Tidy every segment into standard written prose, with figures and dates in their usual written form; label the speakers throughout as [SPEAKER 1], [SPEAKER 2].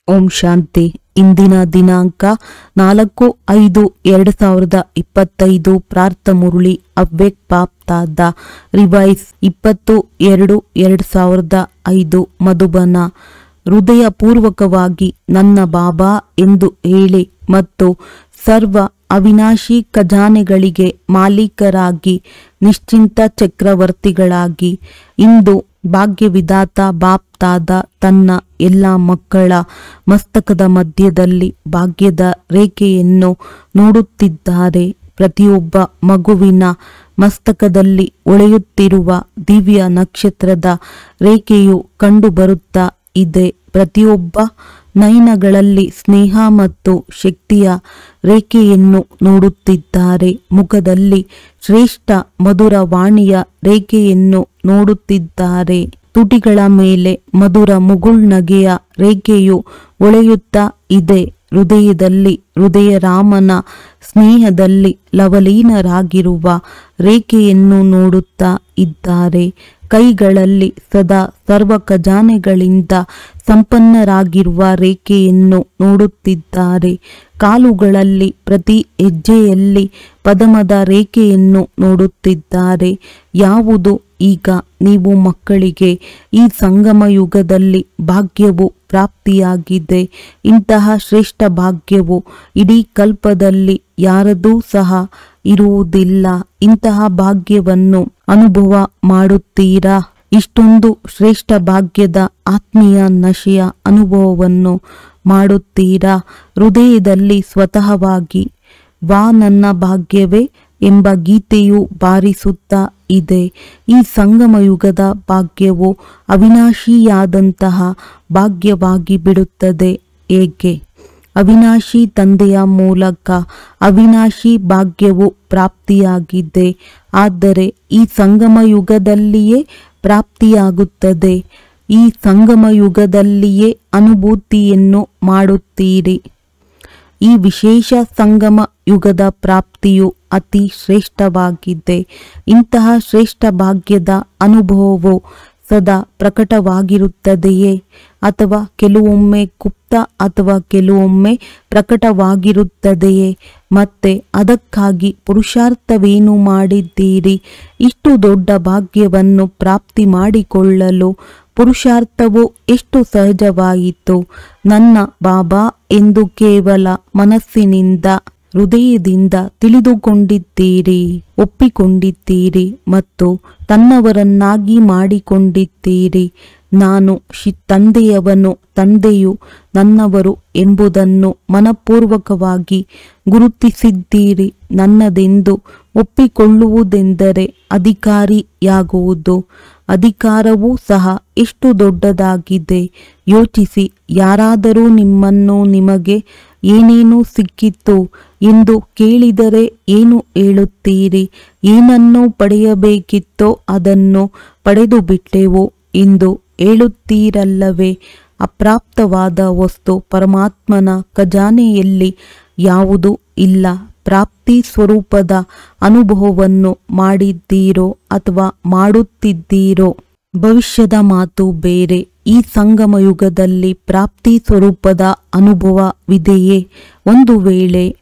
[SPEAKER 1] ಓಂ ಶಾಂತಿ. ಇಂದಿನ ದಿನಾಂಕ 4/5/2025. ಪ್ರಾರ್ಥ ಮುರಳಿ ಅವ್ಯಕ್ತ ಬಾಪ್ತಾದ ರಿವೈಸ್ 20/2/2005. ಮಧುಬನ. ಹೃದಯಪೂರ್ವಕವಾಗಿ ನನ್ನ ಬಾಬಾ ಎಂದು ಹೇಳಿ ಮತ್ತು ಸರ್ವ ಅವಿನಾಶಿ ಖಜಾನೆಗಳಿಗೆ ಮಾಲೀಕರಾಗಿ ನಿಶ್ಚಿಂತ ಚಕ್ರವರ್ತಿಗಳಾಗಿ ಇಂದು ಭಾಗ್ಯವಿದಾತ ಬಾಪ್ತಾದ ತನ್ನ ಎಲ್ಲ ಮಕ್ಕಳ ಮಸ್ತಕದ ಮಧ್ಯದಲ್ಲಿ ಭಾಗ್ಯದ ರೇಖೆಯನ್ನು ನೋಡುತ್ತಿದ್ದಾರೆ. ಪ್ರತಿಯೊಬ್ಬ ಮಗುವಿನ ಮಸ್ತಕದಲ್ಲಿ ಹೊಳೆಯುತ್ತಿರುವ ದಿವ್ಯ ನಕ್ಷತ್ರದ ರೇಖೆಯು ಕಂಡುಬರುತ್ತಾ ಇದೆ. ಪ್ರತಿಯೊಬ್ಬ ನಯನಗಳಲ್ಲಿ ಸ್ನೇಹ ಮತ್ತು ಶಕ್ತಿಯ ರೇಖೆಯನ್ನು ನೋಡುತ್ತಿದ್ದಾರೆ. ಮುಖದಲ್ಲಿ ಶ್ರೇಷ್ಠ ಮಧುರ ವಾಣಿಯ ರೇಖೆಯನ್ನು ನೋಡುತ್ತಿದ್ದಾರೆ. ತುಟಿಗಳ ಮೇಲೆ ಮಧುರ ಮುಗುಳ್ನಗೆಯ ರೇಖೆಯು ಹೊಳೆಯುತ್ತಾ ಇದೆ. ಹೃದಯದಲ್ಲಿ ಹೃದಯ ರಾಮನ ಸ್ನೇಹದಲ್ಲಿ ಲವಲೀನರಾಗಿರುವ ರೇಖೆಯನ್ನು ನೋಡುತ್ತಾ ಇದ್ದಾರೆ. ಕೈಗಳಲ್ಲಿ ಸದಾ ಸರ್ವ ಖಜಾನೆಗಳಿಂದ ಸಂಪನ್ನರಾಗಿರುವ ರೇಖೆಯನ್ನು ನೋಡುತ್ತಿದ್ದಾರೆ. ಕಾಲುಗಳಲ್ಲಿ ಪ್ರತಿ ಹೆಜ್ಜೆಯಲ್ಲಿ ಪದಮದ ರೇಖೆಯನ್ನು ನೋಡುತ್ತಿದ್ದಾರೆ. ಯಾವುದು ಈಗ ನೀವು ಮಕ್ಕಳಿಗೆ ಈ ಸಂಗಮ ಯುಗದಲ್ಲಿ ಭಾಗ್ಯವು ಪ್ರಾಪ್ತಿಯಾಗಿದೆ. ಇಂತಹ ಶ್ರೇಷ್ಠ ಭಾಗ್ಯವು ಇಡೀ ಕಲ್ಪದಲ್ಲಿ ಯಾರದೂ ಸಹ ಇರುವುದಿಲ್ಲ. ಇಂತಹ ಭಾಗ್ಯವನ್ನು ಅನುಭವ ಮಾಡುತ್ತೀರಾ? ಇಷ್ಟೊಂದು ಶ್ರೇಷ್ಠ ಭಾಗ್ಯದ ಆತ್ಮೀಯ ನಶೆಯ ಅನುಭವವನ್ನು ಮಾಡುತ್ತೀರಾ? ಹೃದಯದಲ್ಲಿ ಸ್ವತಃವಾಗಿ ವಾ ನನ್ನ ಭಾಗ್ಯವೇ ಎಂಬ ಗೀತೆಯು ಬಾರಿಸುತ್ತಾ ಇದೆ. ಈ ಸಂಗಮ ಯುಗದ ಭಾಗ್ಯವು ಅವಿನಾಶಿಯಾದಂತಹ ಭಾಗ್ಯವಾಗಿ ಬಿಡುತ್ತದೆ. ಏಕೆ? ಅವಿನಾಶಿ ತಂದೆಯ ಮೂಲಕ ಅವಿನಾಶಿ ಭಾಗ್ಯವು ಪ್ರಾಪ್ತಿಯಾಗಿದೆ. ಆದರೆ ಈ ಸಂಗಮ ಯುಗದಲ್ಲಿಯೇ ಪ್ರಾಪ್ತಿಯಾಗುತ್ತದೆ. ಈ ಸಂಗಮ ಯುಗದಲ್ಲಿಯೇ ಅನುಭೂತಿಯನ್ನು ಮಾಡುತ್ತೀರಿ. ಈ ವಿಶೇಷ ಸಂಗಮ ಯುಗದ ಪ್ರಾಪ್ತಿಯು ಅತಿ ಶ್ರೇಷ್ಠವಾಗಿದೆ. ಇಂತಹ ಶ್ರೇಷ್ಠ ಭಾಗ್ಯದ ಅನುಭವವು ಸದಾ ಪ್ರಕಟವಾಗಿರುತ್ತದೆಯೇ ಅಥವಾ ಕೆಲವೊಮ್ಮೆ ಗುಪ್ತ ಅಥವಾ ಕೆಲವೊಮ್ಮೆ ಪ್ರಕಟವಾಗಿರುತ್ತದೆಯೇ? ಮತ್ತೆ ಅದಕ್ಕಾಗಿ ಪುರುಷಾರ್ಥವೇನು ಮಾಡಿದ್ದೀರಿ? ಇಷ್ಟು ದೊಡ್ಡ ಭಾಗ್ಯವನ್ನು ಪ್ರಾಪ್ತಿ ಮಾಡಿಕೊಳ್ಳಲು ಪುರುಷಾರ್ಥವು ಎಷ್ಟು ಸಹಜವಾಯಿತು. ನನ್ನ ಬಾಬಾ ಎಂದು ಕೇವಲ ಮನಸ್ಸಿನಿಂದ ಹೃದಯದಿಂದ ತಿಳಿದುಕೊಂಡಿದ್ದೀರಿ, ಒಪ್ಪಿಕೊಂಡಿದ್ದೀರಿ ಮತ್ತು ತನ್ನವರನ್ನಾಗಿ ಮಾಡಿಕೊಂಡಿದ್ದೀರಿ. ನಾನು ತಂದೆಯವನು, ತಂದೆಯು ನನ್ನವರು ಎಂಬುದನ್ನು ಮನಪೂರ್ವಕವಾಗಿ ಗುರುತಿಸಿದ್ದೀರಿ. ನನ್ನದೆಂದು ಒಪ್ಪಿಕೊಳ್ಳುವುದೆಂದರೆ ಅಧಿಕಾರಿಯಾಗುವುದು. ಅಧಿಕಾರವೂ ಸಹ ಎಷ್ಟು ದೊಡ್ಡದಾಗಿದೆ ಯೋಚಿಸಿ. ಯಾರಾದರೂ ನಿಮ್ಮನ್ನು ನಿಮಗೆ ಏನೇನು ಸಿಕ್ಕಿತು ಎಂದು ಕೇಳಿದರೆ ಏನು ಹೇಳುತ್ತೀರಿ? ಏನನ್ನು ಪಡೆಯಬೇಕಿತ್ತೋ ಅದನ್ನು ಪಡೆದು ಬಿಟ್ಟೆವು ಎಂದು ಹೇಳುತ್ತೀರಲ್ಲವೇ? ಅಪ್ರಾಪ್ತವಾದ ವಸ್ತು ಪರಮಾತ್ಮನ ಖಜಾನೆಯಲ್ಲಿ ಯಾವುದೂ ಇಲ್ಲ. ಪ್ರಾಪ್ತಿ ಸ್ವರೂಪದ ಅನುಭವವನ್ನು ಮಾಡಿದ್ದೀರೋ ಅಥವಾ ಮಾಡುತ್ತಿದ್ದೀರೋ? ಭವಿಷ್ಯದ ಮಾತು ಬೇರೆ. ಈ ಸಂಗಮ ಯುಗದಲ್ಲಿ ಪ್ರಾಪ್ತಿ ಸ್ವರೂಪದ ಅನುಭವವಿದೆಯೇ? ಒಂದು ವೇಳೆ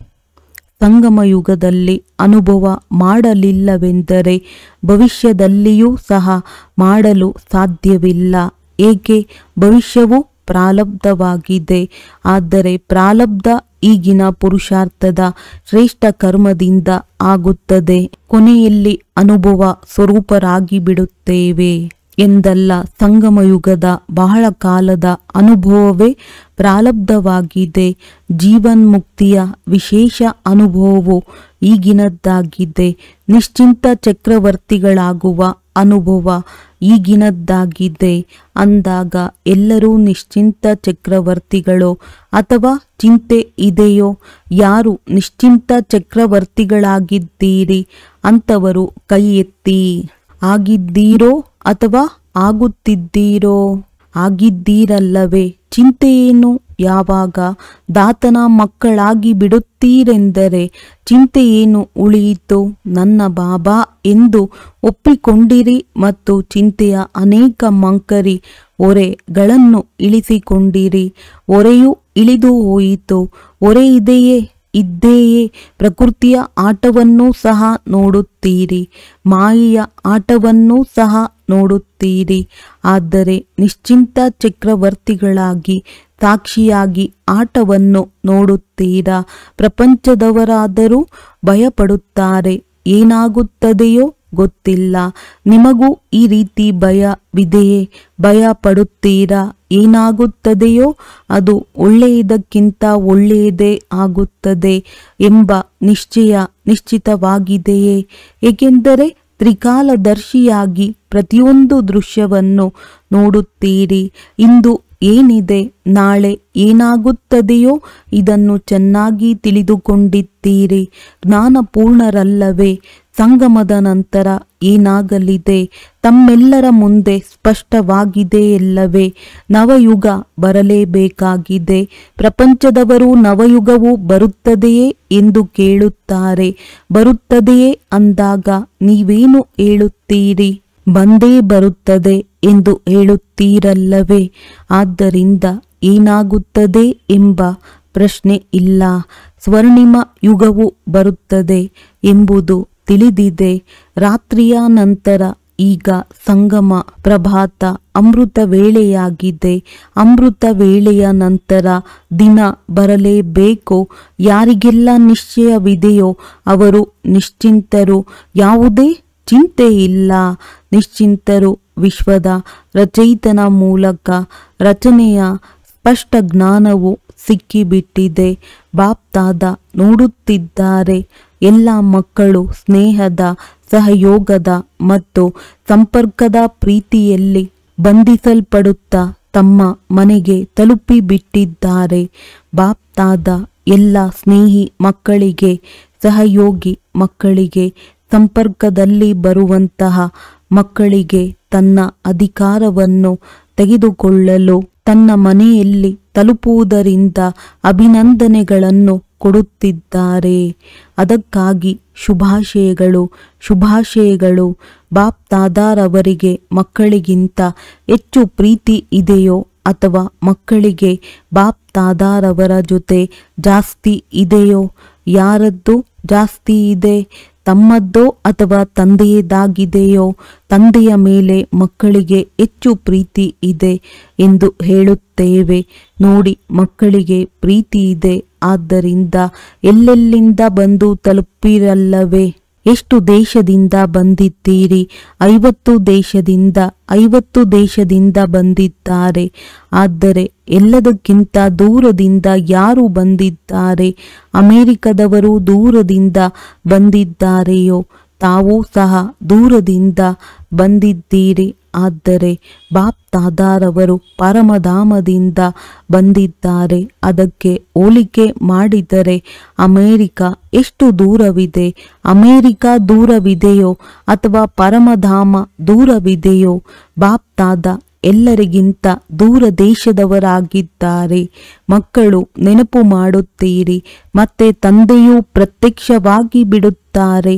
[SPEAKER 1] ಸಂಗಮ ಯುಗದಲ್ಲಿ ಅನುಭವ ಮಾಡಲಿಲ್ಲವೆಂದರೆ ಭವಿಷ್ಯದಲ್ಲಿಯೂ ಸಹ ಮಾಡಲು ಸಾಧ್ಯವಿಲ್ಲ. ಏಕೆ? ಭವಿಷ್ಯವು ಪ್ರಾರಬ್ಧವಾಗಿದೆ. ಆದರೆ ಪ್ರಾರಬ್ಧ ಈಗಿನ ಪುರುಷಾರ್ಥದ ಶ್ರೇಷ್ಠ ಕರ್ಮದಿಂದ ಆಗುತ್ತದೆ. ಕೊನೆಯಲ್ಲಿ ಅನುಭವ ಸ್ವರೂಪರಾಗಿ ಬಿಡುತ್ತೇವೆ ಎಂದಲ್ಲ. ಸಂಗಮ ಯುಗದ ಬಹಳ ಕಾಲದ ಅನುಭವವೇ ಪ್ರಾರಬ್ಧವಾಗಿದೆ. ಜೀವನ್ಮುಕ್ತಿಯ ವಿಶೇಷ ಅನುಭವವು ಈಗಿನದ್ದಾಗಿದೆ. ನಿಶ್ಚಿಂತ ಚಕ್ರವರ್ತಿಗಳಾಗುವ ಅನುಭವ ಈಗಿನದ್ದಾಗಿದೆ. ಅಂದಾಗ ಎಲ್ಲರೂ ನಿಶ್ಚಿಂತ ಚಕ್ರವರ್ತಿಗಳೋ ಅಥವಾ ಚಿಂತೆ ಇದೆಯೋ? ಯಾರು ನಿಶ್ಚಿಂತ ಚಕ್ರವರ್ತಿಗಳಾಗಿದ್ದೀರಿ ಅಂಥವರು ಕೈ ಎತ್ತಿ. ಆಗಿದ್ದೀರೋ ಅಥವಾ ಆಗುತ್ತಿದ್ದೀರೋ? ಆಗಿದ್ದೀರಲ್ಲವೇ? ಚಿಂತೆಯೇನು? ಯಾವಾಗ ದಾತನ ಮಕ್ಕಳಾಗಿ ಬಿಡುತ್ತೀರೆಂದರೆ ಚಿಂತೆಯೇನು ಉಳಿಯಿತು ನನ್ನ ಬಾಬಾ ಎಂದು ಒಪ್ಪಿಕೊಂಡಿರಿ ಮತ್ತು ಚಿಂತೆಯ ಅನೇಕ ಮಂಕರಿ ಹೊರೆಗಳನ್ನು ಇಳಿಸಿಕೊಂಡಿರಿ. ಹೊರೆಯು ಇಳಿದು ಹೋಯಿತು. ಹೊರೆ ಇದೆಯೇ? ಇದ್ದೇಯೇ? ಪ್ರಕೃತಿಯ ಆಟವನ್ನೂ ಸಹ ನೋಡುತ್ತೀರಿ, ಮಾಯೆಯ ಆಟವನ್ನೂ ಸಹ ನೋಡುತ್ತೀರಿ. ಆದರೆ ನಿಶ್ಚಿಂತ ಚಕ್ರವರ್ತಿಗಳಾಗಿ ಸಾಕ್ಷಿಯಾಗಿ ಆಟವನ್ನು ನೋಡುತ್ತೀರಾ. ಪ್ರಪಂಚದವರಾದರೂ ಭಯಪಡುತ್ತಾರೆ. ಏನಾಗುತ್ತದೆಯೋ ಗೊತ್ತಿಲ್ಲ. ನಿಮಗೂ ಈ ರೀತಿ ಭಯವಿದೆಯೇ? ಭಯ ಪಡುತ್ತೀರಾ? ಏನಾಗುತ್ತದೆಯೋ ಅದು ಒಳ್ಳೆಯದಕ್ಕಿಂತ ಒಳ್ಳೆಯದೇ ಆಗುತ್ತದೆ ಎಂಬ ನಿಶ್ಚಿತವಾಗಿದೆಯೇ? ಏಕೆಂದರೆ ತ್ರಿಕಾಲದರ್ಶಿಯಾಗಿ ಪ್ರತಿಯೊಂದು ದೃಶ್ಯವನ್ನು ನೋಡುತ್ತೀರಿ. ಇಂದು ಏನಿದೆ, ನಾಳೆ ಏನಾಗುತ್ತದೆಯೋ ಇದನ್ನು ಚೆನ್ನಾಗಿ ತಿಳಿದುಕೊಂಡಿದ್ದೀರಿ. ಜ್ಞಾನಪೂರ್ಣರಲ್ಲವೇ? ಸಂಗಮದ ನಂತರ ಏನಾಗಲಿದೆ ತಮ್ಮೆಲ್ಲರ ಮುಂದೆ ಸ್ಪಷ್ಟವಾಗಿದೆಯಲ್ಲವೇ? ನವಯುಗ ಬರಲೇಬೇಕಾಗಿದೆ. ಪ್ರಪಂಚದವರು ನವಯುಗವು ಬರುತ್ತದೆಯೇ ಎಂದು ಕೇಳುತ್ತಾರೆ. ಬರುತ್ತದೆಯೇ ಅಂದಾಗ ನೀವೇನು ಹೇಳುತ್ತೀರಿ? ಬಂದೇ ಬರುತ್ತದೆ ಎಂದು ಹೇಳುತ್ತೀರಲ್ಲವೇ? ಆದ್ದರಿಂದ ಏನಾಗುತ್ತದೆ ಎಂಬ ಪ್ರಶ್ನೆ ಇಲ್ಲ. ಸ್ವರ್ಣಿಮ ಯುಗವು ಬರುತ್ತದೆ ಎಂಬುದು ತಿಳಿದಿದೆ. ರಾತ್ರಿಯ ನಂತರ ಈಗ ಸಂಗಮ ಪ್ರಭಾತ ಅಮೃತ ವೇಳೆಯಾಗಿದೆ. ಅಮೃತ ವೇಳೆಯ ನಂತರ ದಿನ ಬರಲೇಬೇಕು. ಯಾರಿಗೆಲ್ಲ ನಿಶ್ಚಯವಿದೆಯೋ ಅವರು ನಿಶ್ಚಿಂತರು. ಯಾವುದೇ ಚಿಂತೆ ಇಲ್ಲ. ನಿಶ್ಚಿಂತರು. ವಿಶ್ವದ ರಚಯಿತನ ಮೂಲಕ ರಚನೆಯ ಸ್ಪಷ್ಟ ಜ್ಞಾನವು ಸಿಕ್ಕಿಬಿಟ್ಟಿದೆ. ಬಾಪ್ತಾದ ನೋಡುತ್ತಿದ್ದಾರೆ. ಎಲ್ಲ ಮಕ್ಕಳು ಸ್ನೇಹದ, ಸಹಯೋಗದ ಮತ್ತು ಸಂಪರ್ಕದ ಪ್ರೀತಿಯಲ್ಲಿ ಬಂಧಿಸಲ್ಪಡುತ್ತಾ ತಮ್ಮ ಮನೆಗೆ ತಲುಪಿಬಿಟ್ಟಿದ್ದಾರೆ. ಬಾಪ್ತಾದ ಎಲ್ಲ ಸ್ನೇಹಿ ಮಕ್ಕಳಿಗೆ, ಸಹಯೋಗಿ ಮಕ್ಕಳಿಗೆ, ಸಂಪರ್ಕದಲ್ಲಿ ಬರುವಂತಹ ಮಕ್ಕಳಿಗೆ ತನ್ನ ಅಧಿಕಾರವನ್ನು ತೆಗೆದುಕೊಳ್ಳಲು ತನ್ನ ಮನೆಯಲ್ಲಿ ತಲುಪುವುದರಿಂದ ಅಭಿನಂದನೆಗಳನ್ನು ಕೊಡುತ್ತಿದ್ದಾರೆ. ಅದಕ್ಕಾಗಿ ಶುಭಾಶಯಗಳು, ಶುಭಾಶಯಗಳು. ಬಾಪ್ತಾದಾರವರಿಗೆ ಮಕ್ಕಳಿಗಿಂತ ಹೆಚ್ಚು ಪ್ರೀತಿ ಇದೆಯೋ ಅಥವಾ ಮಕ್ಕಳಿಗೆ ಬಾಪ್ತಾದಾರವರ ಜೊತೆ ಜಾಸ್ತಿ ಇದೆಯೋ? ಯಾರದ್ದು ಜಾಸ್ತಿ ಇದೆ? ತಮ್ಮದ್ದೋ ಅಥವಾ ತಂದೆಯದಾಗಿದೆಯೋ? ತಂದೆಯ ಮೇಲೆ ಮಕ್ಕಳಿಗೆ ಹೆಚ್ಚು ಪ್ರೀತಿ ಇದೆ ಎಂದು ಹೇಳುತ್ತೇವೆ. ನೋಡಿ, ಮಕ್ಕಳಿಗೆ ಪ್ರೀತಿ ಇದೆ. ಆದ್ದರಿಂದ ಎಲ್ಲೆಲ್ಲಿಂದ ಬಂದು ತಲುಪಿರಲ್ಲವೇ? ಎಷ್ಟು ದೇಶದಿಂದ ಬಂದಿದ್ದೀರಿ? 50 ದೇಶದಿಂದ. 50 ದೇಶದಿಂದ ಬಂದಿದ್ದಾರೆ. ಆದರೆ ಎಲ್ಲದಕ್ಕಿಂತ ದೂರದಿಂದ ಯಾರು ಬಂದಿದ್ದಾರೆ? ಅಮೆರಿಕದವರು ದೂರದಿಂದ ಬಂದಿದ್ದಾರೆಯೋ? ತಾವೂ ಸಹ ದೂರದಿಂದ ಬಂದಿದ್ದೀರಿ. ಆದರೆ ಬಾಪ್ತಾದಾರವರು ಪರಮಧಾಮದಿಂದ ಬಂದಿದ್ದಾರೆ. ಅದಕ್ಕೆ ಹೋಲಿಕೆ ಮಾಡಿದರೆ ಅಮೆರಿಕ ಎಷ್ಟು ದೂರವಿದೆ? ಅಮೆರಿಕ ದೂರವಿದೆಯೋ ಅಥವಾ ಪರಮಧಾಮ ದೂರವಿದೆಯೋ? ಬಾಪ್ತಾದ ಎಲ್ಲರಿಗಿಂತ ದೂರ ದೇಶದವರಾಗಿದ್ದಾರೆ. ಮಕ್ಕಳು ನೆನಪು ಮಾಡುತ್ತೀರಿ. ಮತ್ತೆ ತಂದೆಯು ಪ್ರತ್ಯಕ್ಷವಾಗಿ ಬಿಡುತ್ತಾರೆ.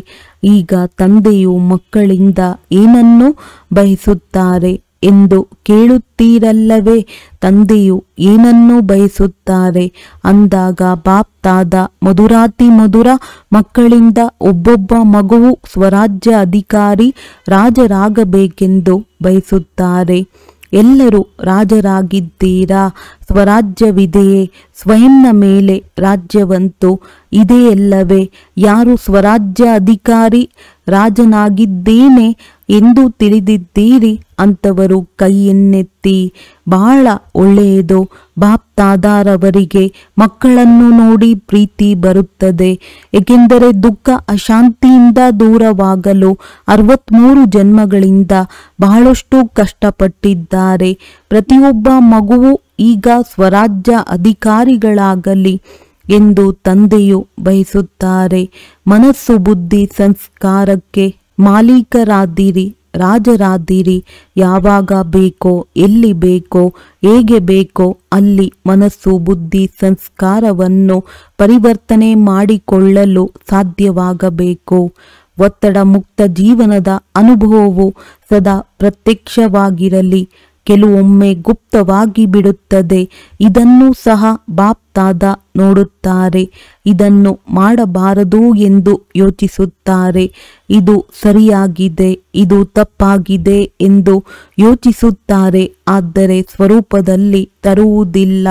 [SPEAKER 1] ಈಗ ತಂದೆಯು ಮಕ್ಕಳಿಂದ ಏನನ್ನು ಬಯಸುತ್ತಾರೆ ಎಂದು ಕೇಳುತ್ತೀರಲ್ಲವೇ? ತಂದೆಯು ಏನನ್ನು ಬಯಸುತ್ತಾರೆ ಅಂದಾಗ ಬಾಪ್ತಾದ ಮಧುರಾತಿ ಮಧುರ ಮಕ್ಕಳಿಂದ ಒಬ್ಬೊಬ್ಬ ಮಗುವು ಸ್ವರಾಜ್ಯ ಅಧಿಕಾರಿ ರಾಜರಾಗಬೇಕೆಂದು ಬಯಸುತ್ತಾರೆ. ಎಲ್ಲರೂ ರಾಜರಾಗಿದ್ದೀರಾ? ಸ್ವರಾಜ್ಯವಿದೆಯೇ? ಸ್ವಯಂನ ಮೇಲೆ ರಾಜ್ಯವಂತೂ ಇದೆಯಲ್ಲವೇ? ಯಾರು ಸ್ವರಾಜ್ಯ ಅಧಿಕಾರಿ ರಾಜನಾಗಿದ್ದೇನೆ ಎಂದು ತಿಳಿದಿದ್ದೀರಿ ಅಂಥವರು ಕೈಯನ್ನೆತ್ತಿ. ಬಹಳ ಒಳ್ಳೆಯದು. ಬಾಪ್ತಾದಾರವರಿಗೆ ಮಕ್ಕಳನ್ನು ನೋಡಿ ಪ್ರೀತಿ ಬರುತ್ತದೆ. ಏಕೆಂದರೆ ದುಃಖ ಅಶಾಂತಿಯಿಂದ ದೂರವಾಗಲು 63 ಜನ್ಮಗಳಿಂದ ಬಹಳಷ್ಟು ಕಷ್ಟಪಟ್ಟಿದ್ದಾರೆ. ಪ್ರತಿಯೊಬ್ಬ ಮಗುವು ಈಗ ಸ್ವರಾಜ್ಯ ಅಧಿಕಾರಿಗಳಾಗಲಿ ಎಂದು ತಂದೆಯು ಬಯಸುತ್ತಾರೆ. ಮನಸ್ಸು ಬುದ್ಧಿ ಸಂಸ್ಕಾರಕ್ಕೆ ಮಾಲೀಕರಾದಿರಿ ರಾಜರಾದಿರಿ. ಯಾವಾಗ ಬೇಕೋ, ಎಲ್ಲಿ ಬೇಕೋ, ಹೇಗೆ ಬೇಕೋ ಅಲ್ಲಿ ಮನಸ್ಸು, ಬುದ್ಧಿ, ಸಂಸ್ಕಾರವನ್ನು ಪರಿವರ್ತನೆ ಮಾಡಿಕೊಳ್ಳಲು ಸಾಧ್ಯವಾಗಬೇಕು. ಒತ್ತಡ ಮುಕ್ತ ಜೀವನದ ಅನುಭವವು ಸದಾ ಪ್ರತ್ಯಕ್ಷವಾಗಿರಲಿ. ಕೆಲವೊಮ್ಮೆ ಗುಪ್ತವಾಗಿ ಬಿಡುತ್ತದೆ. ಇದನ್ನು ಸಹ ಬಾಪ್ ದಾದಾ ನೋಡುತ್ತಾರೆ. ಇದನ್ನು ಮಾಡಬಾರದು ಎಂದು ಯೋಚಿಸುತ್ತಾರೆ. ಇದು ಸರಿಯಾಗಿದೆ, ಇದು ತಪ್ಪಾಗಿದೆ ಎಂದು ಯೋಚಿಸುತ್ತಾರೆ. ಆದರೆ ಸ್ವರೂಪದಲ್ಲಿ ತರುವುದಿಲ್ಲ.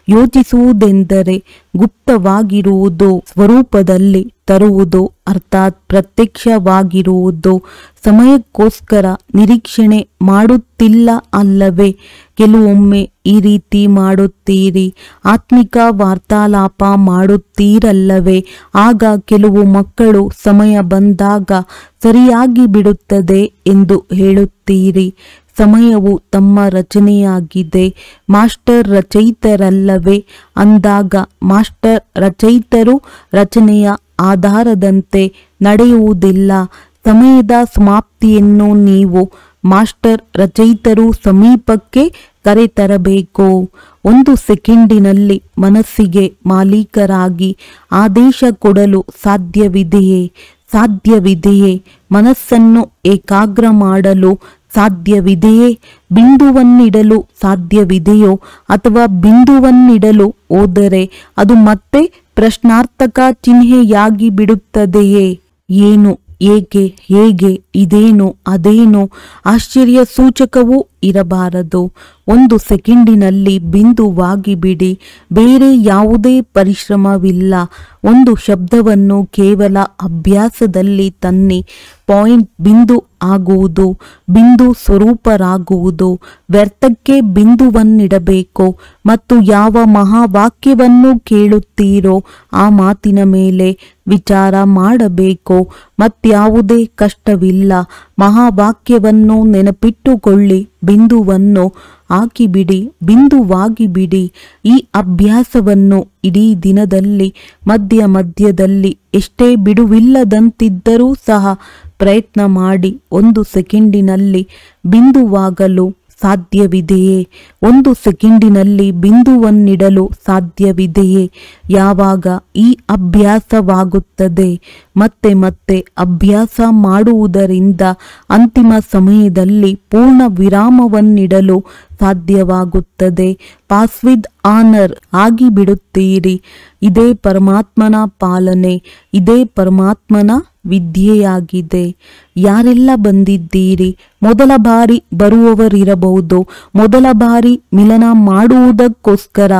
[SPEAKER 1] ಯೋಚಿಸುವುದೆಂದರೆ ಗುಪ್ತವಾಗಿರುವುದು, ಸ್ವರೂಪದಲ್ಲಿ ತರುವುದು ಅರ್ಥಾತ್ ಪ್ರತ್ಯಕ್ಷವಾಗಿರುವುದು. ಸಮಯಕ್ಕೋಸ್ಕರ ನಿರೀಕ್ಷಣೆ ಮಾಡುತ್ತಿಲ್ಲ ಅಲ್ಲವೇ? ಕೆಲವೊಮ್ಮೆ ಈ ರೀತಿ ಮಾಡುತ್ತೀರಿ. ಆತ್ಮಿಕ ವಾರ್ತಾಲಾಪ ಮಾಡುತ್ತೀರಲ್ಲವೇ? ಆಗ ಕೆಲವು ಮಕ್ಕಳು ಸಮಯ ಬಂದಾಗ ಸರಿಯಾಗಿ ಬಿಡುತ್ತದೆ ಎಂದು ಹೇಳುತ್ತೀರಿ. ಸಮಯವು ತಮ್ಮ ರಚನೆಯಾಗಿದೆ. ಮಾಸ್ಟರ್ ರಚಯಿತರಲ್ಲವೇ? ಅಂದಾಗ ಮಾಸ್ಟರ್ ರಚಯಿತರು ರಚನೆಯ ಆಧಾರದಂತೆ ನಡೆಯುವುದಿಲ್ಲ. ಸಮಯದ ಸಮಾಪ್ತಿಯನ್ನು ನೀವು ಮಾಸ್ಟರ್ ರಚಯಿತರು ಸಮೀಪಕ್ಕೆ ಕರೆತರಬೇಕು. 1 ಸೆಕೆಂಡಿನಲ್ಲಿ ಮನಸ್ಸಿಗೆ ಮಾಲೀಕರಾಗಿ ಆದೇಶ ಕೊಡಲು ಸಾಧ್ಯವಿದೆಯೇ? ಸಾಧ್ಯವಿದೆಯೇ? ಮನಸ್ಸನ್ನು ಏಕಾಗ್ರ ಮಾಡಲು ಸಾಧ್ಯವಿದೆಯೇ? ಬಿಂದುವನ್ನಿಡಲು ಸಾಧ್ಯವಿದೆಯೋ? ಅಥವಾ ಬಿಂದುವನ್ನಿಡಲು ಹೋದರೆ ಅದು ಮತ್ತೆ ಪ್ರಶ್ನಾರ್ಥಕ ಚಿಹ್ನೆಯಾಗಿ ಬಿಡುತ್ತದೆಯೇ? ಏನು, ಏಕೆ, ಹೇಗೆ, ಇದೇನು, ಅದೇನು ಆಶ್ಚರ್ಯ ಸೂಚಕವೂ ಇರಬಾರದು. 1 ಸೆಕೆಂಡಿನಲ್ಲಿ ಬಿಂದುವಾಗಿ ಬಿಡಿ. ಬೇರೆ ಯಾವುದೇ ಪರಿಶ್ರಮವಿಲ್ಲ. ಒಂದು ಶಬ್ದವನ್ನು ಕೇವಲ ಅಭ್ಯಾಸದಲ್ಲಿ ತನ್ನಿ. ಪಾಯಿಂಟ್ ಬಿಂದು ಆಗುವುದು, ಬಿಂದು ಸ್ವರೂಪರಾಗುವುದು. ವ್ಯರ್ಥಕ್ಕೆ ಬಿಂದುವನ್ನಿಡಬೇಕು. ಮತ್ತು ಯಾವ ಮಹಾವಾಕ್ಯವನ್ನು ಕೇಳುತ್ತೀರೋ ಆ ಮಾತಿನ ಮೇಲೆ ವಿಚಾರ ಮಾಡಬೇಕು. ಮತ್ಯಾವುದೇ ಕಷ್ಟವಿಲ್ಲ. ಮಹಾವಾಕ್ಯವನ್ನು ನೆನಪಿಟ್ಟುಕೊಳ್ಳಿ. ಬಿಂದುವನ್ನು ಹಾಕಿಬಿಡಿ. ಬಿಂದುವಾಗಿ ಬಿಡಿ. ಈ ಅಭ್ಯಾಸವನ್ನು ಇಡೀ ದಿನದಲ್ಲಿ ಮಧ್ಯದಲ್ಲಿ ಎಷ್ಟೇ ಬಿಡುವಿಲ್ಲದಂತಿದ್ದರೂ ಸಹ ಪ್ರಯತ್ನ ಮಾಡಿ. 1 ಸೆಕೆಂಡಿನಲ್ಲಿ ಬಿಂದುವಾಗಲು ಸಾಧ್ಯವಿದೆಯೇ? 1 ಸೆಕೆಂಡಿನಲ್ಲಿ ಬಿಂದುವನ್ನಿಡಲು ಸಾಧ್ಯವಿದೆಯೇ? ಯಾವಾಗ ಈ ಅಭ್ಯಾಸವಾಗುತ್ತದೆ? ಮತ್ತೆ ಅಭ್ಯಾಸ ಮಾಡುವುದರಿಂದ ಅಂತಿಮ ಸಮಯದಲ್ಲಿ ಪೂರ್ಣ ವಿರಾಮವನ್ನಿಡಲು ಸಾಧ್ಯವಾಗುತ್ತದೆ. ಪಾಸ್ ವಿತ್ ಆನರ್ ಆಗಿಬಿಡುತ್ತೀರಿ. ಇದೇ ಪರಮಾತ್ಮನ ಪಾಲನೆ, ಇದೇ ಪರಮಾತ್ಮನ ವಿದ್ಯೆಯಾಗಿದೆ. ಯಾರೆಲ್ಲ ಬಂದಿದ್ದೀರಿ? ಮೊದಲ ಬಾರಿ ಬರುವವರಿರಬಹುದು. ಮೊದಲ ಬಾರಿ ಮಿಲನ ಮಾಡುವುದಕ್ಕೋಸ್ಕರ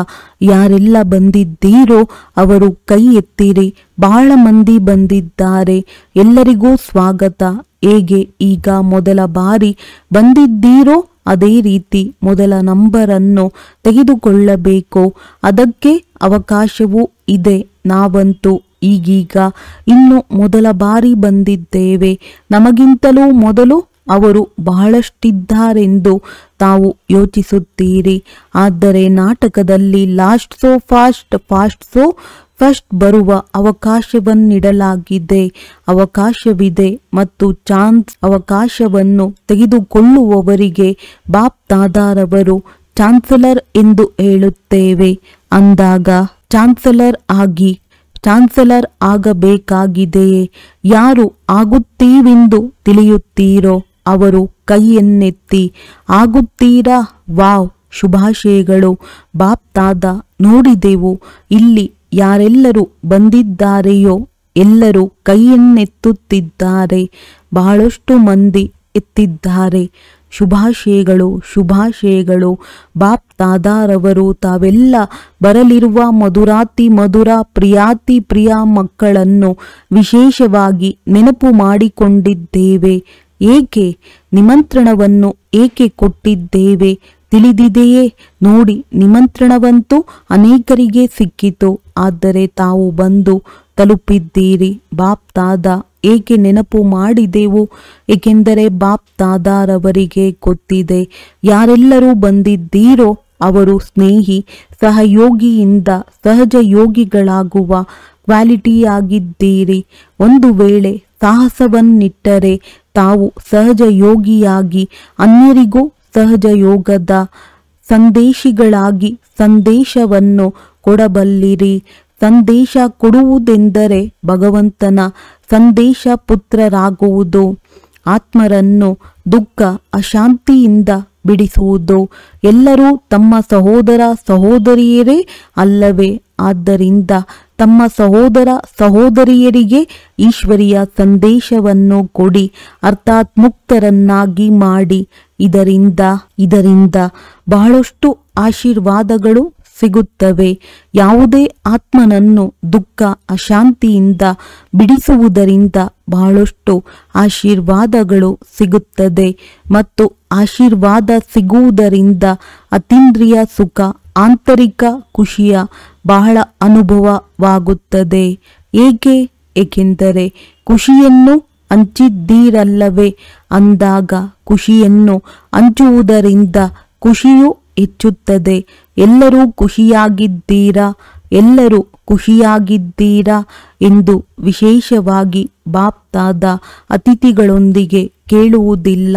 [SPEAKER 1] ಯಾರೆಲ್ಲ ಬಂದಿದ್ದೀರೋ ಅವರು ಕೈ ಎತ್ತಿರಿ. ಬಹಳ ಮಂದಿ ಬಂದಿದ್ದಾರೆ. ಎಲ್ಲರಿಗೂ ಸ್ವಾಗತ. ಹೇಗೆ ಈಗ ಮೊದಲ ಬಾರಿ ಬಂದಿದ್ದೀರೋ ಅದೇ ರೀತಿ ಮೊದಲ ನಂಬರನ್ನು ತೆಗೆದುಕೊಳ್ಳಬೇಕು. ಅದಕ್ಕೆ ಅವಕಾಶವೂ ಇದೆ. ನಾವಂತೂ ಈಗೀಗ ಇನ್ನು ಮೊದಲ ಬಾರಿ ಬಂದಿದ್ದೇವೆ. ನಮಗಿಂತಲೂ ಮೊದಲು ಅವರು ಬಹಳಷ್ಟಿದ್ದಾರೆಂದು ತಾವು ಯೋಚಿಸುತ್ತೀರಿ. ಆದರೆ ನಾಟಕದಲ್ಲಿ last so fast, fast so first ಬರುವ ಅವಕಾಶವನ್ನಿಡಲಾಗಿದೆ. ಅವಕಾಶವಿದೆ ಮತ್ತು ಚಾನ್ಸ್. ಅವಕಾಶವನ್ನು ತೆಗೆದುಕೊಳ್ಳುವವರಿಗೆ ಬಾಪ್ ದಾದಾರವರು ಚಾನ್ಸಲರ್ ಎಂದು ಹೇಳುತ್ತೇವೆ. ಅಂದಾಗ ಚಾನ್ಸಲರ್ ಆಗಬೇಕಾಗಿದೆಯೇ? ಯಾರು ಆಗುತ್ತೀವೆಂದು ತಿಳಿಯುತ್ತೀರೋ ಅವರು ಕೈಯನ್ನೆತ್ತಿ. ಆಗುತ್ತೀರಾ? ವಾವ್, ಶುಭಾಶಯಗಳು ಬಾಪ್ ದಾದಾ. ನೋಡಿದೆವು ಇಲ್ಲಿ ಯಾರೆಲ್ಲರೂ ಬಂದಿದ್ದಾರೆಯೋ ಎಲ್ಲರೂ ಕೈಯನ್ನೆತ್ತುತ್ತಿದ್ದಾರೆ. ಬಹಳಷ್ಟು ಮಂದಿ ಎತ್ತಿದ್ದಾರೆ. ಶುಭಾಶಯಗಳು, ಶುಭಾಶಯಗಳು. ಬಾಪ್ ದಾದಾರವರು ತಾವೆಲ್ಲ ಬರಲಿರುವ ಮಧುರಾತಿ ಮಧುರ, ಪ್ರಿಯಾತಿ ಪ್ರಿಯ ಮಕ್ಕಳನ್ನು ವಿಶೇಷವಾಗಿ ನೆನಪು ಮಾಡಿಕೊಂಡಿದ್ದೇವೆ. ಏಕೆ? ನಿಮಂತ್ರಣವನ್ನು ಏಕೆ ಕೊಟ್ಟಿದ್ದೇವೆ ತಿಳಿದಿದೆಯೇ? ನೋಡಿ, ನಿಮಂತ್ರಣವಂತೂ ಅನೇಕರಿಗೆ ಸಿಕ್ಕಿತು. ಆದರೆ ತಾವು ಬಂದು ತಲುಪಿದ್ದೀರಿ. ಬಾಪ್ ದಾದಾ ಏಕೆ ನೆನಪು ಮಾಡಿದೆವು? ಏಕೆಂದರೆ ಬಾಪ್ ದಾದಾರವರಿಗೆ ಗೊತ್ತಿದೆ ಯಾರೆಲ್ಲರೂ ಬಂದಿದ್ದೀರೋ ಅವರು ಸ್ನೇಹಿ, ಸಹಯೋಗಿಯಿಂದ ಸಹಜ ಯೋಗಿಗಳಾಗುವ ಕ್ವಾಲಿಟಿಯಾಗಿದ್ದೀರಿ. ಒಂದು ವೇಳೆ ಸಾಹಸವನ್ನಿಟ್ಟರೆ ತಾವು ಸಹಜ ಯೋಗಿಯಾಗಿ ಅನ್ಯರಿಗೂ ಸಹಜ ಯೋಗದ ಸಂದೇಶಿಗಳಾಗಿ ಸಂದೇಶವನ್ನು ಕೊಡಬಲ್ಲಿರಿ. ಸಂದೇಶ ಕೊಡುವುದೆಂದರೆ ಭಗವಂತನ ಸಂದೇಶ ಪುತ್ರರಾಗುವುದು, ಆತ್ಮರನ್ನು ದುಃಖ ಅಶಾಂತಿಯಿಂದ ಬಿಡಿಸುವುದು. ಎಲ್ಲರೂ ತಮ್ಮ ಸಹೋದರ ಸಹೋದರಿಯರೇ ಅಲ್ಲವೇ? ಆದ್ದರಿಂದ ತಮ್ಮ ಸಹೋದರ ಸಹೋದರಿಯರಿಗೆ ಈಶ್ವರಿಯ ಸಂದೇಶವನ್ನು ಕೊಡಿ, ಅರ್ಥಾತ್ ಮುಕ್ತರನ್ನಾಗಿ ಮಾಡಿ. ಇದರಿಂದ ಬಹಳಷ್ಟು ಆಶೀರ್ವಾದಗಳು ಸಿಗುತ್ತವೆ. ಯಾವುದೇ ಆತ್ಮನನ್ನು ದುಃಖ ಅಶಾಂತಿಯಿಂದ ಬಿಡಿಸುವುದರಿಂದ ಬಹಳಷ್ಟು ಆಶೀರ್ವಾದಗಳು ಸಿಗುತ್ತದೆ ಮತ್ತು ಆಶೀರ್ವಾದ ಸಿಗುವುದರಿಂದ ಅತೀಂದ್ರಿಯ ಸುಖ, ಆಂತರಿಕ ಖುಷಿಯ ಬಹಳ ಅನುಭವವಾಗುತ್ತದೆ. ಏಕೆಂದರೆ ಖುಷಿಯನ್ನು ಹಂಚಿದ್ದೀರಲ್ಲವೇ? ಅಂದಾಗ ಖುಷಿಯನ್ನು ಹಂಚುವುದರಿಂದ ಖುಷಿಯು ಹೆಚ್ಚುತ್ತದೆ. ಎಲ್ಲರೂ ಖುಷಿಯಾಗಿದ್ದೀರಾ ಎಂದು ವಿಶೇಷವಾಗಿ ಬಾಪ್ತಾದ ಅತಿಥಿಗಳೊಂದಿಗೆ ಕೇಳುವುದಿಲ್ಲ,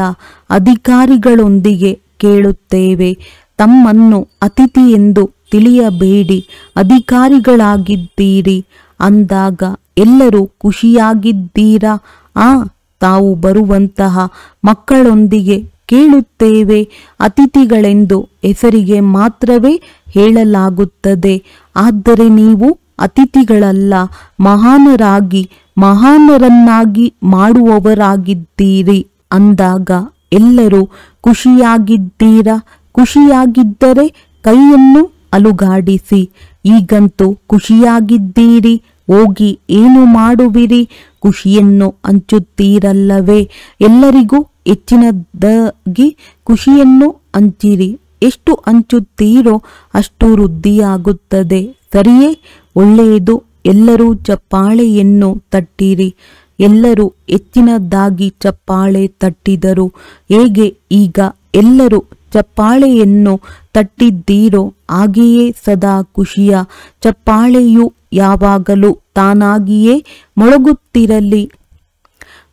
[SPEAKER 1] ಅಧಿಕಾರಿಗಳೊಂದಿಗೆ ಕೇಳುತ್ತೇವೆ. ತಮ್ಮನ್ನು ಅತಿಥಿ ಎಂದು ತಿಳಿಯಬೇಡಿ, ಅಧಿಕಾರಿಗಳಾಗಿದ್ದೀರಿ. ಅಂದಾಗ ಎಲ್ಲರೂ ಖುಷಿಯಾಗಿದ್ದೀರಾ? ತಾವು ಬರುವಂತಹ ಮಕ್ಕಳೊಂದಿಗೆ ಕೇಳುತ್ತೇವೆ. ಅತಿಥಿಗಳೆಂದು ಹೆಸರಿಗೆ ಮಾತ್ರವೇ ಹೇಳಲಾಗುತ್ತದೆ, ಆದರೆ ನೀವು ಅತಿಥಿಗಳಲ್ಲ, ಮಹಾನರನ್ನಾಗಿ ಮಾಡುವವರಾಗಿದ್ದೀರಿ. ಅಂದಾಗ ಎಲ್ಲರೂ ಖುಷಿಯಾಗಿದ್ದೀರಾ? ಖುಷಿಯಾಗಿದ್ದರೆ ಕೈಯನ್ನು ಅಲುಗಾಡಿಸಿ. ಈಗಂತೂ ಖುಷಿಯಾಗಿದ್ದೀರಿ, ಹೋಗಿ ಏನು ಮಾಡುವಿರಿ? ಖುಷಿಯನ್ನು ಹಂಚುತ್ತೀರಲ್ಲವೇ? ಎಲ್ಲರಿಗೂ ಹೆಚ್ಚಿನದಾಗಿ ಖುಷಿಯನ್ನು ಹಂಚಿರಿ. ಎಷ್ಟು ಹಂಚುತ್ತೀರೋ ಅಷ್ಟು ವೃದ್ಧಿಯಾಗುತ್ತದೆ. ಸರಿಯೇ? ಒಳ್ಳೆಯದು. ಎಲ್ಲರೂ ಚಪ್ಪಾಳೆಯನ್ನು ತಟ್ಟಿರಿ. ಎಲ್ಲರೂ ಹೆಚ್ಚಿನದಾಗಿ ಚಪ್ಪಾಳೆ ತಟ್ಟಿದರು. ಹೇಗೆ ಈಗ ಎಲ್ಲರೂ ಚಪ್ಪಾಳೆಯನ್ನು ತಟ್ಟಿದ್ದೀರೋ ಹಾಗೆಯೇ ಸದಾ ಖುಷಿಯ ಚಪ್ಪಾಳೆಯು ಯಾವಾಗಲೂ ತಾನಾಗಿಯೇ ಮೊಳಗುತ್ತಿರಲಿ.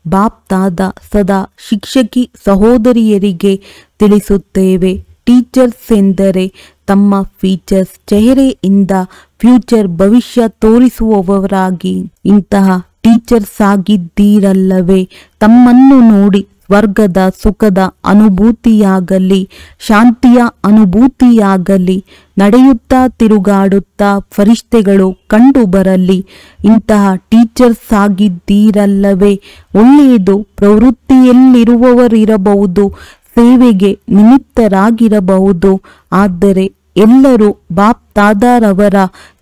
[SPEAKER 1] ಬಾಪ್ತಾದ ಸದಾ ಶಿಕ್ಷಕಿ ಸಹೋದರಿಯರಿಗೆ ತಿಳಿಸುತ್ತೇವೆ, ಟೀಚರ್ಸ್ ಎಂದರೆ ತಮ್ಮ ಫೀಚರ್ಸ್, ಚೆಹರೆಯಿಂದ ಫ್ಯೂಚರ್ ಭವಿಷ್ಯ ತೋರಿಸುವವರಾಗಿ ಇಂತಹ ಟೀಚರ್ಸ್ ಆಗಿದ್ದೀರಲ್ಲವೇ? ತಮ್ಮನ್ನು ನೋಡಿ ಸ್ವರ್ಗದ ಸುಖದ ಅನುಭೂತಿಯಾಗಲಿ, ಶಾಂತಿಯ ಅನುಭೂತಿಯಾಗಲಿ, ನಡೆಯುತ್ತಾ ತಿರುಗಾಡುತ್ತಾ ಫರಿಷ್ಠೆಗಳು ಕಂಡು ಬರಲಿ. ಇಂತಹ ಟೀಚರ್ಸ್ ಆಗಿದ್ದೀರಲ್ಲವೇ? ಒಳ್ಳೆಯದು. ಪ್ರವೃತ್ತಿಯಲ್ಲಿರುವವರಿರಬಹುದು, ಸೇವೆಗೆ ನಿಮಿತ್ತರಾಗಿರಬಹುದು, ಆದರೆ ಎಲ್ಲರೂ ಬಾಪ್ತಾದರವರ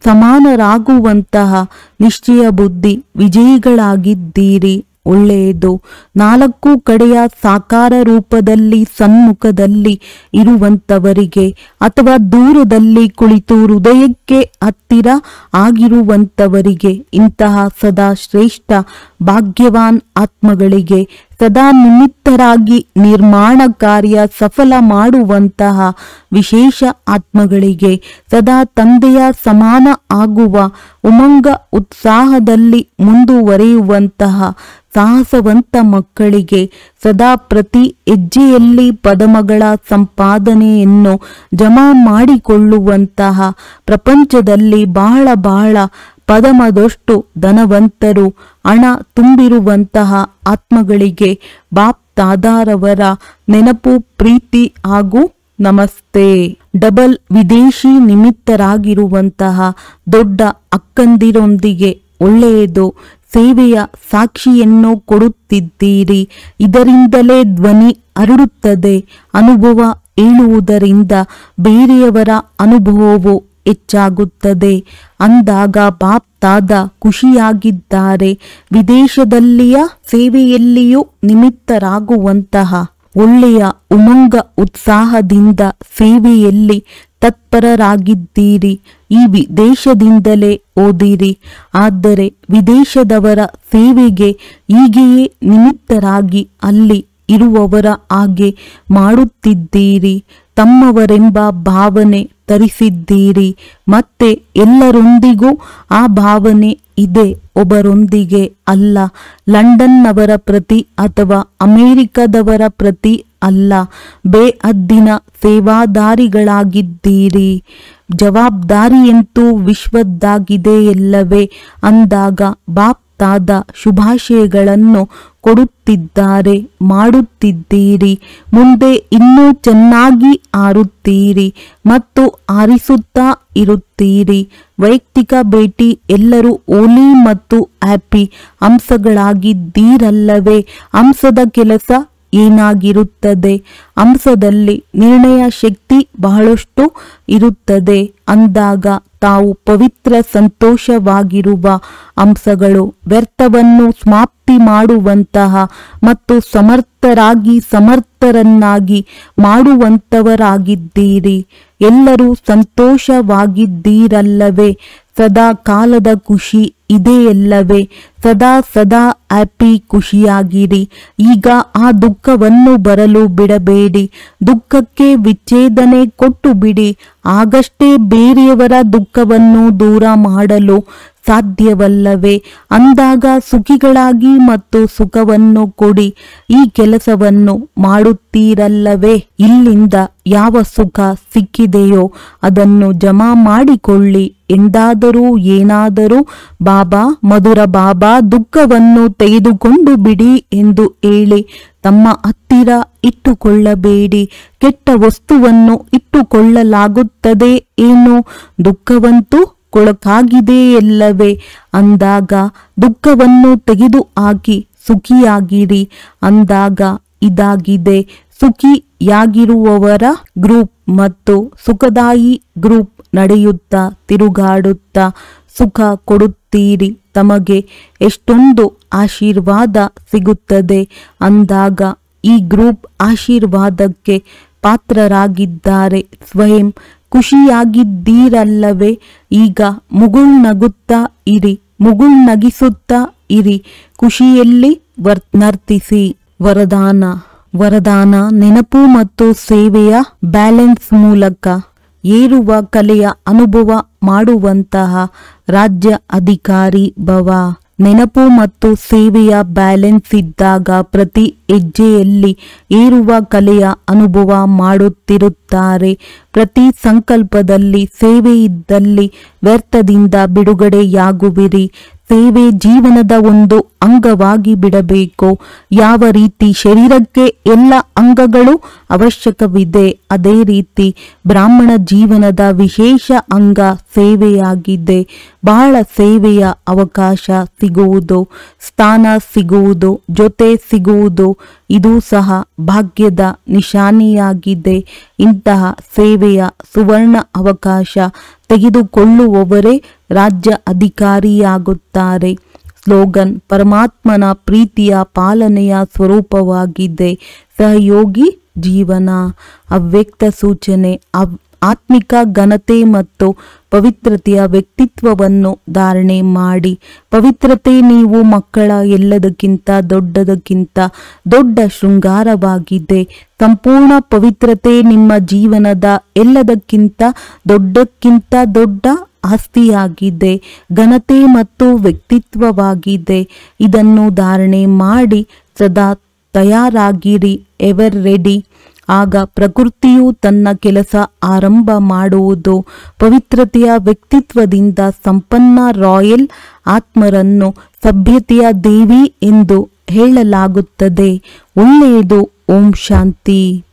[SPEAKER 1] ಸಮಾನರಾಗುವಂತಹ ನಿಶ್ಚಯ ಬುದ್ಧಿ ವಿಜಯಿಗಳಾಗಿದ್ದೀರಿ. ಒಳ್ಳೆಯದು. ನಾಲ್ಕು ಕಡೆಯ ಸಾಕಾರ ರೂಪದಲ್ಲಿ ಸನ್ಮುಖದಲ್ಲಿ ಇರುವಂತವರಿಗೆ ಅಥವಾ ದೂರದಲ್ಲಿ ಕುಳಿತು ಹೃದಯಕ್ಕೆ ಹತ್ತಿರ ಆಗಿರುವಂತವರಿಗೆ, ಇಂತಹ ಸದಾ ಶ್ರೇಷ್ಠ ಭಾಗ್ಯವಾನ್ ಆತ್ಮಗಳಿಗೆ, ಸದಾ ನಿಮಿತ್ತರಾಗಿ ನಿರ್ಮಾಣ ಕಾರ್ಯ ಸಫಲ ಮಾಡುವಂತಹ ವಿಶೇಷ ಆತ್ಮಗಳಿಗೆ, ಸದಾ ತಂದೆಯ ಸಮಾನ ಆಗುವ ಉಮಂಗ ಉತ್ಸಾಹದಲ್ಲಿ ಮುಂದುವರಿಯುವಂತಹ ಸಾಹಸವಂತ ಮಕ್ಕಳಿಗೆ, ಸದಾ ಪ್ರತಿ ಹೆಜ್ಜೆಯಲ್ಲಿ ಪದಮಗಳ ಸಂಪಾದನೆಯನ್ನು ಜಮಾ ಮಾಡಿಕೊಳ್ಳುವಂತಹ, ಪ್ರಪಂಚದಲ್ಲಿ ಬಹಳ ಪದಮದಷ್ಟು ಧನವಂತರು, ಹಣ ತುಂಬಿರುವಂತಹ ಆತ್ಮಗಳಿಗೆ ಬಾಪ್ತಾದರವರ ನೆನಪು, ಪ್ರೀತಿ ಹಾಗೂ ನಮಸ್ತೆ. ಡಬಲ್ ವಿದೇಶಿ ನಿಮಿತ್ತರಾಗಿರುವಂತಹ ದೊಡ್ಡ ಅಕ್ಕಂದಿರೊಂದಿಗೆ ಒಳ್ಳೆಯದು. ಸೇವೆಯ ಸಾಕ್ಷಿಯನ್ನು ಕೊಡುತ್ತಿದ್ದೀರಿ. ಇದರಿಂದಲೇ ಧ್ವನಿ ಹರಡುತ್ತದೆ. ಅನುಭವ ಹೇಳುವುದರಿಂದ ಬೇರೆಯವರ ಅನುಭವವು ಹೆಚ್ಚಾಗುತ್ತದೆ. ಅಂದಾಗ ಬಾಪ್ತಾದ ಖುಷಿಯಾಗಿದ್ದಾರೆ. ವಿದೇಶದಲ್ಲಿಯ ಸೇವೆಯಲ್ಲಿಯೂ ನಿಮಿತ್ತರಾಗುವಂತಹ ಒಳ್ಳೆಯ ಉಮಂಗ ಉತ್ಸಾಹದಿಂದ ಸೇವೆಯಲ್ಲಿ ತತ್ಪರರಾಗಿದ್ದೀರಿ. ಈ ವಿದೇಶದಿಂದಲೇ ಓದಿರಿ, ಆದರೆ ವಿದೇಶದವರ ಸೇವೆಗೆ ಹೀಗೆಯೇ ನಿಮಿತ್ತರಾಗಿ ಅಲ್ಲಿ ಇರುವವರ ಹಾಗೆ ಮಾಡುತ್ತಿದ್ದೀರಿ. ತಮ್ಮವರೆಂಬ ಭಾವನೆ ತರಿಸಿದ್ದೀರಿ. ಮತ್ತೆ ಎಲ್ಲರೊಂದಿಗೂ ಆ ಭಾವನೆ ಇದೆ, ಒಬ್ಬರೊಂದಿಗೆ ಅಲ್ಲ. ಲಂಡನ್ನವರ ಪ್ರತಿ ಅಥವಾ ಅಮೆರಿಕದವರ ಪ್ರತಿ ಅಲ್ಲ. ಬೇಹದ್ದಿನ ಸೇವಾದಾರಿಗಳಾಗಿದ್ದೀರಿ. ಜವಾಬ್ದಾರಿಯಂತೂ ವಿಶ್ವದ್ದಾಗಿದೆಯಲ್ಲವೇ ಅಂದಾಗ ಬಾಪ್ ತಾದ ಶುಭಾಶಯಗಳನ್ನು ಕೊಡುತ್ತಿದ್ದಾರೆ, ಮಾಡುತ್ತಿದ್ದೀರಿ. ಮುಂದೆ ಇನ್ನೂ ಚೆನ್ನಾಗಿ ಆರುತ್ತೀರಿ ಮತ್ತು ಆರಿಸುತ್ತಾ ಇರುತ್ತೀರಿ. ವೈಯಕ್ತಿಕ ಭೇಟಿ ಎಲ್ಲರೂ ಓಲಿ ಮತ್ತು ಹ್ಯಾಪಿ ಅಂಶಗಳಾಗಿದ್ದೀರಲ್ಲವೇ. ಅಂಶದ ಕೆಲಸ ಏನಾಗಿರುತ್ತದೆ? ಅಂಶದಲ್ಲಿ ನಿರ್ಣಯ ಶಕ್ತಿ ಬಹಳಷ್ಟು ಇರುತ್ತದೆ ಅಂದಾಗ ತಾವು ಪವಿತ್ರ ಸಂತೋಷವಾಗಿರುವ ಅಂಶಗಳು, ವ್ಯರ್ಥವನ್ನು ಸಮಾಪ್ತಿ ಮಾಡುವಂತಹ ಮತ್ತು ಸಮರ್ಥರನ್ನಾಗಿ ಮಾಡುವಂತವರಾಗಿದ್ದೀರಿ. ಎಲ್ಲರೂ ಸಂತೋಷವಾಗಿದ್ದೀರಲ್ಲವೇ. ಸದಾ ಕಾಲದ ಖುಷಿ ಇದೆಯಲ್ಲವೇ. ಸದಾ ಹ್ಯಾಪಿ, ಖುಷಿಯಾಗಿರಿ. ಈಗ ಆ ದುಃಖವನ್ನು ಬರಲು ಬಿಡಬೇಡಿ. ದುಃಖಕ್ಕೆ ವಿಚ್ಛೇದನೆ ಕೊಟ್ಟು ಬಿಡಿ. ಆಗಷ್ಟೇ ಬೇರೆಯವರ ದುಃಖವನ್ನು ದೂರ ಮಾಡಲು ಸಾಧ್ಯವಲ್ಲವೇ. ಅಂದಾಗ ಸುಖಿಗಳಾಗಿ ಮತ್ತು ಸುಖವನ್ನು ಕೊಡಿ. ಈ ಕೆಲಸವನ್ನು ಮಾಡುತ್ತೀರಲ್ಲವೇ. ಇಲ್ಲಿಂದ ಯಾವ ಸುಖ ಸಿಕ್ಕಿದೆಯೋ ಅದನ್ನು ಜಮಾ ಮಾಡಿಕೊಳ್ಳಿ. ಎಂದಾದರೂ ಏನಾದರೂ ಬಾಬಾ, ಮಧುರ ಬಾಬಾ, ದುಃಖವನ್ನು ತೆಗೆದುಕೊಂಡು ಬಿಡಿ ಎಂದು ಹೇಳಿ ತಮ್ಮ ಹತ್ತಿರ ಇಟ್ಟುಕೊಳ್ಳಬೇಡಿ. ಕೆಟ್ಟ ವಸ್ತುವನ್ನು ಇಟ್ಟುಕೊಳ್ಳಲಾಗುತ್ತದೆ ಏನು? ದುಃಖವಂತೂ ಕೊಳಕಾಗಿದೆಯಲ್ಲವೇ ಅಂದಾಗ ದುಃಖವನ್ನು ತೆಗೆದು ಹಾಕಿ ಸುಖಿಯಾಗಿರಿ ಅಂದಾಗ ಇದಾಗಿದೆ. ಸುಖಿಯಾಗಿರುವವರ ಗ್ರೂಪ್ ಮತ್ತು ಸುಖದಾಯಿ ಗ್ರೂಪ್ ನಡೆಯುತ್ತಾ ತಿರುಗಾಡುತ್ತಾ ಸುಖ ಕೊಡುತ್ತೀರಿ. ತಮಗೆ ಎಷ್ಟೊಂದು ಆಶೀರ್ವಾದ ಸಿಗುತ್ತದೆ ಅಂದಾಗ ಈ ಗ್ರೂಪ್ ಆಶೀರ್ವಾದಕ್ಕೆ ಪಾತ್ರರಾಗಿದ್ದಾರೆ. ಸ್ವಯಂ ಖುಷಿಯಾಗಿದ್ದೀರಲ್ಲವೇ. ಈಗ ಮುಗುಳ್ನಗುತ್ತಾ ಇರಿ, ಮುಗುಳ್ನಗಿಸುತ್ತಾ ಇರಿ, ಖುಷಿಯಲ್ಲಿ ನರ್ತಿಸಿ. ವರದಾನ ನೆನಪು ಮತ್ತು ಸೇವೆಯ ಬ್ಯಾಲೆನ್ಸ್ ಮೂಲಕ ಏರುವ ಕಲೆಯ ಅನುಭವ ಮಾಡುವಂತಹ ರಾಜ್ಯ ಅಧಿಕಾರಿ ಭವ. ನೆನಪು ಮತ್ತು ಸೇವೆಯ ಬ್ಯಾಲೆನ್ಸ್ ಇದ್ದಾಗ ಪ್ರತಿ ಹೆಜ್ಜೆಯಲ್ಲಿ ಏರುವ ಕಲೆಯ ಅನುಭವ ಮಾಡುತ್ತಿರುತ್ತಾರೆ. ಪ್ರತಿ ಸಂಕಲ್ಪದಲ್ಲಿ ಸೇವೆ ಇದ್ದಲ್ಲಿ ವ್ಯರ್ಥದಿಂದ ಬಿಡುಗಡೆಯಾಗುವಿರಿ. ಸೇವೆ ಜೀವನದ ಒಂದು ಅಂಗವಾಗಿ ಬಿಡಬೇಕು. ಯಾವ ರೀತಿ ಶರೀರಕ್ಕೆ ಎಲ್ಲ ಅಂಗಗಳು ಅವಶ್ಯಕವಿದೆ, ಅದೇ ರೀತಿ ಬ್ರಾಹ್ಮಣ ಜೀವನದ ವಿಶೇಷ ಅಂಗ ಸೇವೆಯಾಗಿದೆ. ಬಹಳ ಸೇವೆಯ ಅವಕಾಶ ಸಿಗುವುದು, ಸ್ಥಾನ ಸಿಗುವುದು, ಜೊತೆ ಸಿಗುವುದು, ಇದು ಸಹ ಭಾಗ್ಯದ ನಿಶಾನೆಯಾಗಿದೆ. ಇಂತಹ ಸೇವೆಯ ಸುವರ್ಣ ಅವಕಾಶ ತೆಗೆದುಕೊಳ್ಳುವವರೇ ರಾಜ್ಯ ಅಧಿಕಾರಿಯಾಗುತ್ತಾರೆ. ಸ್ಲೋಗನ್ ಪರಮಾತ್ಮನ ಪ್ರೀತಿಯ ಪಾಲನೆಯ ಸ್ವರೂಪವಾಗಿದೆ. ಸಹಯೋಗಿ ಜೀವನ. ಅವ್ಯಕ್ತ ಸೂಚನೆ ಆತ್ಮಿಕ ಘನತೆ ಮತ್ತು ಪವಿತ್ರತೆಯ ವ್ಯಕ್ತಿತ್ವವನ್ನು ಧಾರಣೆ ಮಾಡಿ. ಪವಿತ್ರತೆ ನೀವು ಮಕ್ಕಳ ಎಲ್ಲದಕ್ಕಿಂತ ದೊಡ್ಡ ಶೃಂಗಾರವಾಗಿದೆ. ಸಂಪೂರ್ಣ ಪವಿತ್ರತೆ ನಿಮ್ಮ ಜೀವನದ ಎಲ್ಲದಕ್ಕಿಂತ ದೊಡ್ಡ ಆಸ್ತಿಯಾಗಿದೆ. ಘನತೆ ಮತ್ತು ವ್ಯಕ್ತಿತ್ವವಾಗಿದೆ. ಇದನ್ನು ಧಾರಣೆ ಮಾಡಿ ಸದಾ ತಯಾರಾಗಿರಿ, ಎವರ್ ರೆಡಿ. ಆಗ ಪ್ರಕೃತಿಯು ತನ್ನ ಕೆಲಸ ಆರಂಭ ಮಾಡುವುದು. ಪವಿತ್ರತೆಯ ವ್ಯಕ್ತಿತ್ವದಿಂದ ಸಂಪನ್ನ ರಾಯಲ್ ಆತ್ಮರನ್ನು ಸಭ್ಯತೆಯ ದೇವಿ ಎಂದು ಹೇಳಲಾಗುತ್ತದೆ. ಒಳ್ಳೆಯದು. ಓಂ ಶಾಂತಿ.